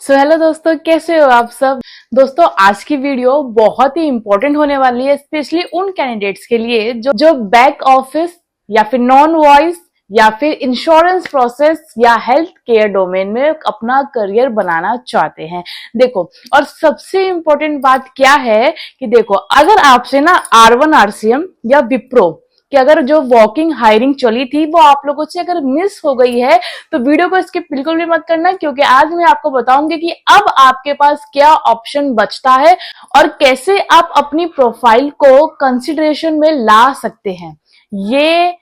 Hello दोस्तों, कैसे हो आप सब। दोस्तों, आज की वीडियो बहुत ही इंपॉर्टेंट होने वाली है, स्पेशली उन कैंडिडेट्स के लिए जो बैक ऑफिस या फिर नॉन वॉइस या फिर इंश्योरेंस प्रोसेस या हेल्थ केयर डोमेन में अपना करियर बनाना चाहते हैं। देखो, और सबसे इंपॉर्टेंट बात क्या है कि देखो, अगर आपसे ना R1 RCM या विप्रो कि अगर जो वॉकिंग हायरिंग चली थी वो आप लोगों से अगर मिस हो गई है तो वीडियो को स्किप बिल्कुल भी मत करना, क्योंकि आज मैं आपको बताऊंगी कि अब आपके पास क्या ऑप्शन बचता है और कैसे आप अपनी प्रोफाइल को कंसिडरेशन में ला सकते हैं। ये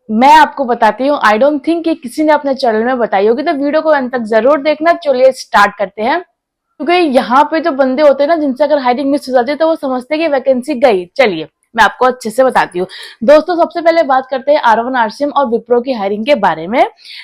मैं आपको बताती हूँ। आई डोंट थिंक कि किसी ने अपने चैनल में बताई होगी, तो वीडियो को अंत तक जरूर देखना। चलिए स्टार्ट करते हैं। क्योंकि यहाँ पे जो बंदे होते हैं ना, जिनसे अगर हायरिंग मिस हो जाती है तो वो समझते हैं कि वैकेंसी गई। चलिए मैं आपको अच्छे से बताती हूँ। दोस्तों, सबसे पहले बात करते हैं R1 RCM और विप्रो की हायरिंग के बारे में।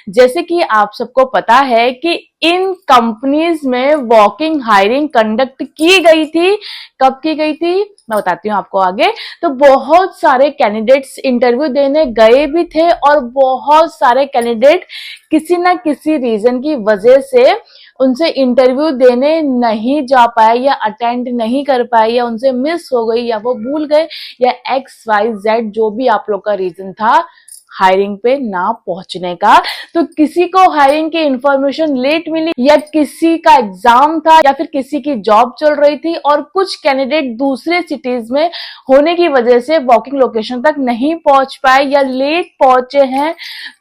जैसे कि आप सबको पता है कि इन कंपनीज में वॉकिंग हायरिंग कंडक्ट की गई थी। कब की गई थी मैं बताती हूँ आपको आगे। तो बहुत सारे कैंडिडेट्स इंटरव्यू देने गए भी थे और बहुत सारे कैंडिडेट किसी ना किसी रीजन की वजह से उनसे इंटरव्यू देने नहीं जा पाए या अटेंड नहीं कर पाए या उनसे मिस हो गई या वो भूल गए या XYZ जो भी आप लोग का रीजन था हायरिंग पे ना पहुंचने का। तो किसी को हायरिंग की इंफॉर्मेशन लेट मिली या किसी का एग्जाम था या फिर किसी की जॉब चल रही थी और कुछ कैंडिडेट दूसरे सिटीज में होने की वजह से वॉकिंग लोकेशन तक नहीं पहुंच पाए या लेट पहुंचे हैं।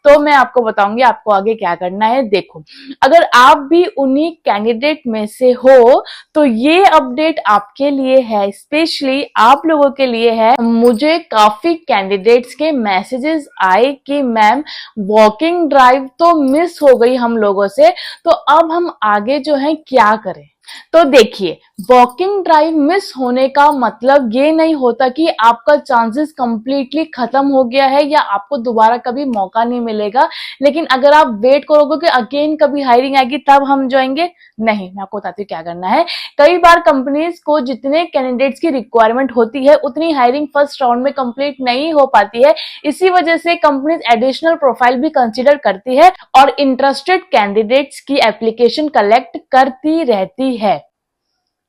तो मैं आपको बताऊंगी आपको आगे क्या करना है। देखो, अगर आप भी उन्हीं कैंडिडेट में से हो तो ये अपडेट आपके लिए है, स्पेशली आप लोगों के लिए है। मुझे काफी कैंडिडेट्स के मैसेजेस आए कि मैम वॉकिंग ड्राइव तो मिस हो गई हम लोगों से, तो अब हम आगे जो है क्या करें। तो देखिए, वॉकिंग ड्राइव मिस होने का मतलब ये नहीं होता कि आपका चांसेस कंप्लीटली खत्म हो गया है या आपको दोबारा कभी मौका नहीं मिलेगा। लेकिन अगर आप वेट करोगे कि अगेन कभी हायरिंग आएगी तब हम जाएंगे, नहीं, मैं आपको बताती हूँ क्या करना है। कई बार कंपनीज को जितने कैंडिडेट्स की रिक्वायरमेंट होती है उतनी हायरिंग फर्स्ट राउंड में कंप्लीट नहीं हो पाती है। इसी वजह से कंपनीज एडिशनल प्रोफाइल भी कंसीडर करती है और इंटरेस्टेड कैंडिडेट्स की एप्लीकेशन कलेक्ट करती रहती है।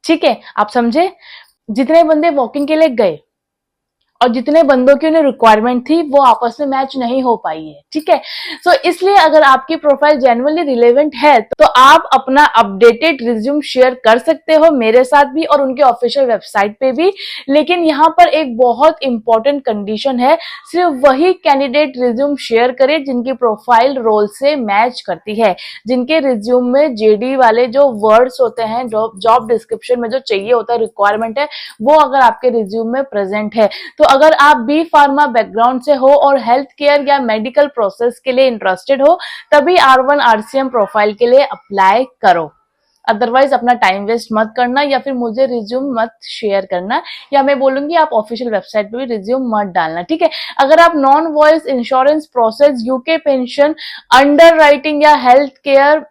ठीक है, आप समझे। जितने बंदे वॉकिंग के लिए गए और जितने बंदों की उन्हें रिक्वायरमेंट थी वो आपस में मैच नहीं हो पाई है। ठीक है, सो इसलिए अगर आपकी प्रोफाइल जेन्युइनली रिलेवेंट है तो आप अपना अपडेटेड रिज्यूम शेयर कर सकते हो मेरे साथ भी और उनके ऑफिशियल वेबसाइट पे भी। लेकिन यहाँ पर एक बहुत इंपॉर्टेंट कंडीशन है, सिर्फ वही कैंडिडेट रिज्यूम शेयर करे जिनकी प्रोफाइल रोल से मैच करती है, जिनके रिज्यूम में JD वाले जो वर्ड्स होते हैं, जॉब डिस्क्रिप्शन में जो चाहिए होता है रिक्वायरमेंट है, वो अगर आपके रिज्यूम में प्रेजेंट है। तो अगर आप बी फार्मा बैकग्राउंड से हो और हेल्थ केयर या मेडिकल प्रोसेस के लिए इंटरेस्टेड हो तभी R1 RCM प्रोफाइल के लिए अप्लाई करो। अदरवाइज अपना टाइम वेस्ट मत करना या फिर मुझे रिज्यूम मत शेयर करना, या मैं बोलूंगी आप ऑफिशियल वेबसाइट पे भी रिज्यूम मत डालना। ठीक है, अगर आप non voice insurance process, UK pension, under writing या हेल्थ केयर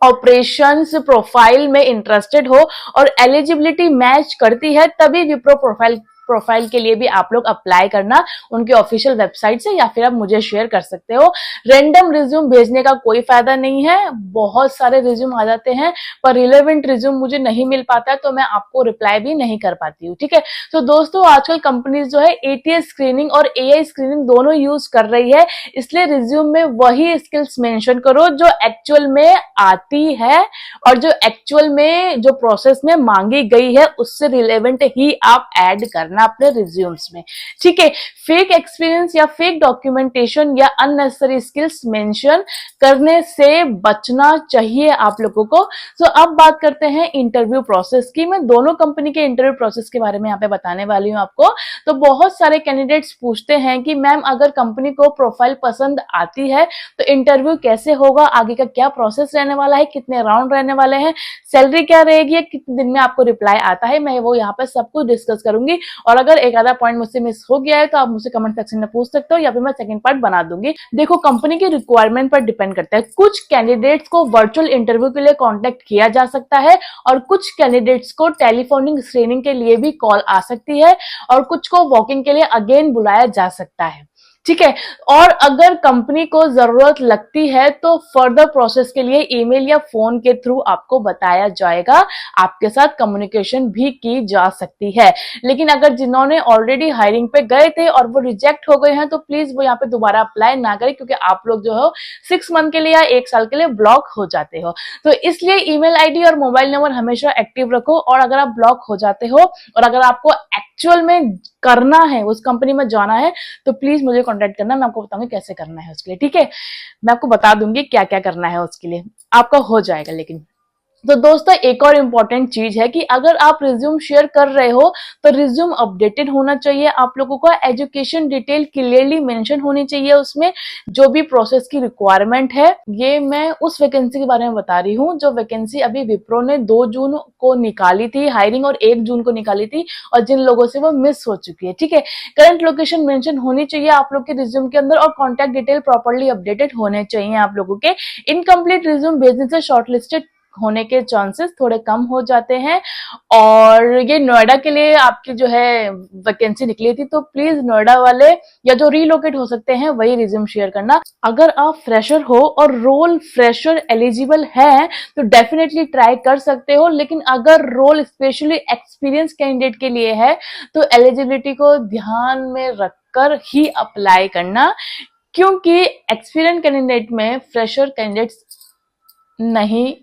ऑपरेशंस प्रोफाइल में इंटरेस्टेड हो और एलिजिबिलिटी मैच करती है तभी विप्रो प्रोफाइल के लिए भी आप लोग अप्लाई करना उनके ऑफिशियल वेबसाइट से, या फिर आप मुझे शेयर कर सकते हो। रैंडम रिज्यूम भेजने का कोई फायदा नहीं है। बहुत सारे रिज्यूम आ जाते हैं पर रिलेवेंट रिज्यूम मुझे नहीं मिल पाता है तो मैं आपको रिप्लाई भी नहीं कर पाती हूँ। ठीक है, तो दोस्तों आजकल कंपनीज जो है ATS स्क्रीनिंग और AI स्क्रीनिंग दोनों यूज कर रही है, इसलिए रिज्यूम में वही स्किल्स मेंशन करो जो एक्चुअल में आती है और जो एक्चुअल में जो प्रोसेस में मांगी गई है उससे रिलेवेंट ही आप ऐड करना अपने रिज्यूम्स में। ठीक है, फेक एक्सपीरियंस या फेक डॉक्यूमेंटेशन या अननेसेसरी स्किल्स मेंशन करने से बचना चाहिए आप लोगों को। तो अब बात करते हैं इंटरव्यू प्रोसेस की। मैं दोनों कंपनी के इंटरव्यू प्रोसेस के बारे में यहाँ पे बताने वाली हूँ आपको। तो बहुत सारे कैंडिडेट्स पूछते हैं कि मैम अगर कंपनी को प्रोफाइल पसंद आती है तो इंटरव्यू कैसे होगा, आगे का क्या प्रोसेस रहने वाला है, कितने राउंड रहने वाले हैं, सैलरी क्या रहेगी, कितने दिन में आपको रिप्लाई आता है, मैं वो यहाँ पे सब कुछ डिस्कस करूंगी। और अगर एक आधा पॉइंट मुझसे मिस हो गया है तो आप मुझसे कमेंट सेक्शन में पूछ सकते हो या फिर मैं सेकंड पार्ट बना दूंगी। देखो, कंपनी की रिक्वायरमेंट पर डिपेंड करता है। कुछ कैंडिडेट्स को वर्चुअल इंटरव्यू के लिए कांटेक्ट किया जा सकता है और कुछ कैंडिडेट्स को टेलीफोनिक स्क्रीनिंग के लिए भी कॉल आ सकती है और कुछ को वॉकिंग के लिए अगेन बुलाया जा सकता है। ठीक है। और अगर कंपनी को जरूरत लगती है तो फर्दर प्रोसेस के लिए ईमेल या फोन के थ्रू आपको बताया जाएगा, आपके साथ कम्युनिकेशन भी की जा सकती है। लेकिन अगर जिन्होंने ऑलरेडी हायरिंग पे गए थे और वो रिजेक्ट हो गए हैं तो प्लीज वो यहाँ पे दोबारा अप्लाई ना करें, क्योंकि आप लोग जो हो 6 मंथ के लिए या 1 साल के लिए ब्लॉक हो जाते हो। तो इसलिए ईमेल आईडी और मोबाइल नंबर हमेशा एक्टिव रखो, और अगर आप ब्लॉक हो जाते हो और अगर आपको एक्चुअल में करना है, उस कंपनी में जाना है, तो प्लीज मुझे कांटेक्ट करना, मैं आपको बताऊंगी कैसे करना है उसके लिए। ठीक है, मैं आपको बता दूंगी क्या क्या करना है उसके लिए, आपका हो जाएगा। लेकिन तो दोस्तों एक और इम्पॉर्टेंट चीज है कि अगर आप रिज्यूम शेयर कर रहे हो तो रिज्यूम अपडेटेड होना चाहिए। आप लोगों का एजुकेशन डिटेल क्लियरली मेंशन होनी चाहिए उसमें, जो भी प्रोसेस की रिक्वायरमेंट है। ये मैं उस वैकेंसी के बारे में बता रही हूँ जो वैकेंसी अभी विप्रो ने 2 जून को निकाली थी हायरिंग, और 1 जून को निकाली थी, और जिन लोगों से वो मिस हो चुकी है। ठीक है, करंट लोकेशन मेंशन होनी चाहिए आप लोग के रिज्यूम के अंदर, और कॉन्टैक्ट डिटेल प्रॉपरली अपडेटेड होने चाहिए आप लोगों के। इनकम्प्लीट रिज्यूम भेजने से शॉर्टलिस्टेड होने के चांसेस थोड़े कम हो जाते हैं। और ये नोएडा के लिए आपकी जो है वैकेंसी निकली थी, तो प्लीज नोएडा वाले या जो रीलोकेट हो सकते हैं वही रिज्यूम शेयर करना। अगर आप फ्रेशर हो और रोल फ्रेशर एलिजिबल है तो डेफिनेटली ट्राई कर सकते हो, लेकिन अगर रोल स्पेशली एक्सपीरियंस कैंडिडेट के लिए है तो एलिजिबिलिटी को ध्यान में रखकर ही अप्लाई करना, क्योंकि एक्सपीरियंस कैंडिडेट में फ्रेशर कैंडिडेट्स नहीं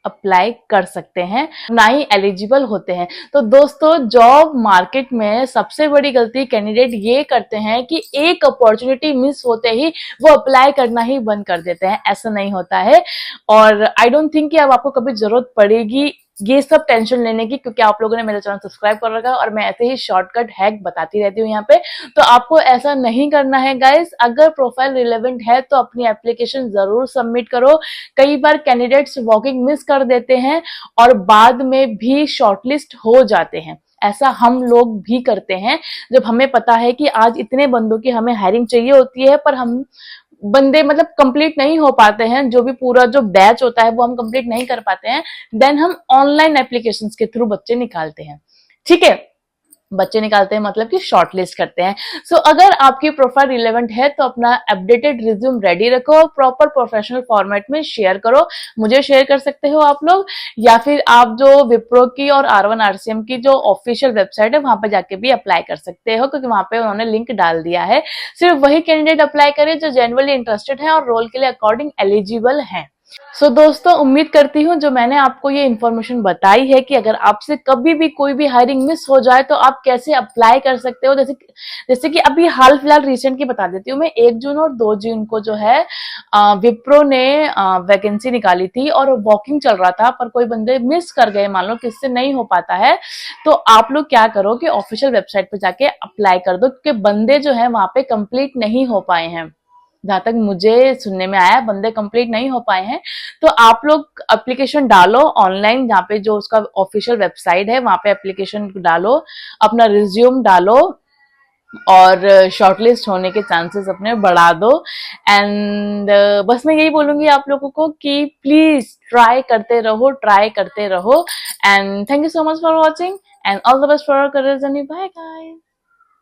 अप्लाई कर सकते हैं, ना ही एलिजिबल होते हैं। तो दोस्तों जॉब मार्केट में सबसे बड़ी गलती कैंडिडेट ये करते हैं कि एक अपॉर्चुनिटी मिस होते ही वो अप्लाई करना ही बंद कर देते हैं। ऐसा नहीं होता है, और आई डोंट थिंक कि अब आपको कभी जरूरत पड़ेगी ये सब टेंशन लेने की, क्योंकि आप लोगों ने मेरा चैनल सब्सक्राइब कर रखा है और मैं ऐसे ही शॉर्टकट हैक बताती रहती हूँ यहाँ पे। तो आपको ऐसा नहीं करना है गाइस। अगर प्रोफाइल रिलेवेंट है तो अपनी एप्लीकेशन जरूर सबमिट करो। कई बार कैंडिडेट्स वॉकिंग मिस कर देते हैं और बाद में भी शॉर्टलिस्ट हो जाते हैं। ऐसा हम लोग भी करते हैं, जब हमें पता है कि आज इतने बंदों की हमें हायरिंग चाहिए होती है पर हम बंदे मतलब कंप्लीट नहीं हो पाते हैं, जो भी पूरा जो बैच होता है वो हम कंप्लीट नहीं कर पाते हैं, देन हम ऑनलाइन एप्लीकेशंस के थ्रू बच्चे निकालते हैं। ठीक है, बच्चे निकालते हैं मतलब कि शॉर्टलिस्ट करते हैं। सो अगर आपकी प्रोफाइल रिलेवेंट है तो अपना अपडेटेड रिज्यूम रेडी रखो, प्रॉपर प्रोफेशनल फॉर्मेट में शेयर करो। मुझे शेयर कर सकते हो आप लोग, या फिर आप जो विप्रो की और R1 RCM की जो ऑफिशियल वेबसाइट है वहां पर जाके भी अप्लाई कर सकते हो, क्योंकि वहां पे उन्होंने लिंक डाल दिया है। सिर्फ वही कैंडिडेट अप्लाई करें जो जेन्युइनली इंटरेस्टेड है और रोल के लिए अकॉर्डिंग एलिजिबल है। सो दोस्तों उम्मीद करती हूँ जो मैंने आपको ये इन्फॉर्मेशन बताई है कि अगर आपसे कभी भी कोई भी हायरिंग मिस हो जाए तो आप कैसे अप्लाई कर सकते हो। जैसे कि अभी हाल फिलहाल रिसेंट की बता देती हूँ मैं। 1 जून और 2 जून को जो है विप्रो ने वैकेंसी निकाली थी और वॉकिंग चल रहा था, पर कोई बंदे मिस कर गए, मान लो किससे नहीं हो पाता है, तो आप लोग क्या करो कि ऑफिशियल वेबसाइट पे जाके अप्लाई कर दो, क्योंकि बंदे जो है वहां पे कंप्लीट नहीं हो पाए हैं। जहां तक मुझे सुनने में आया बंदे कंप्लीट नहीं हो पाए हैं। तो आप लोग एप्लीकेशन डालो ऑनलाइन, जहाँ पे जो उसका ऑफिशियल वेबसाइट है वहां पे एप्लीकेशन डालो, अपना रिज्यूम डालो और शॉर्टलिस्ट होने के चांसेस अपने बढ़ा दो। एंड बस मैं यही बोलूंगी आप लोगों को कि प्लीज ट्राई करते रहो, ट्राई करते रहो। And thank you so much for watching and all the best for our career journey. Bye guys.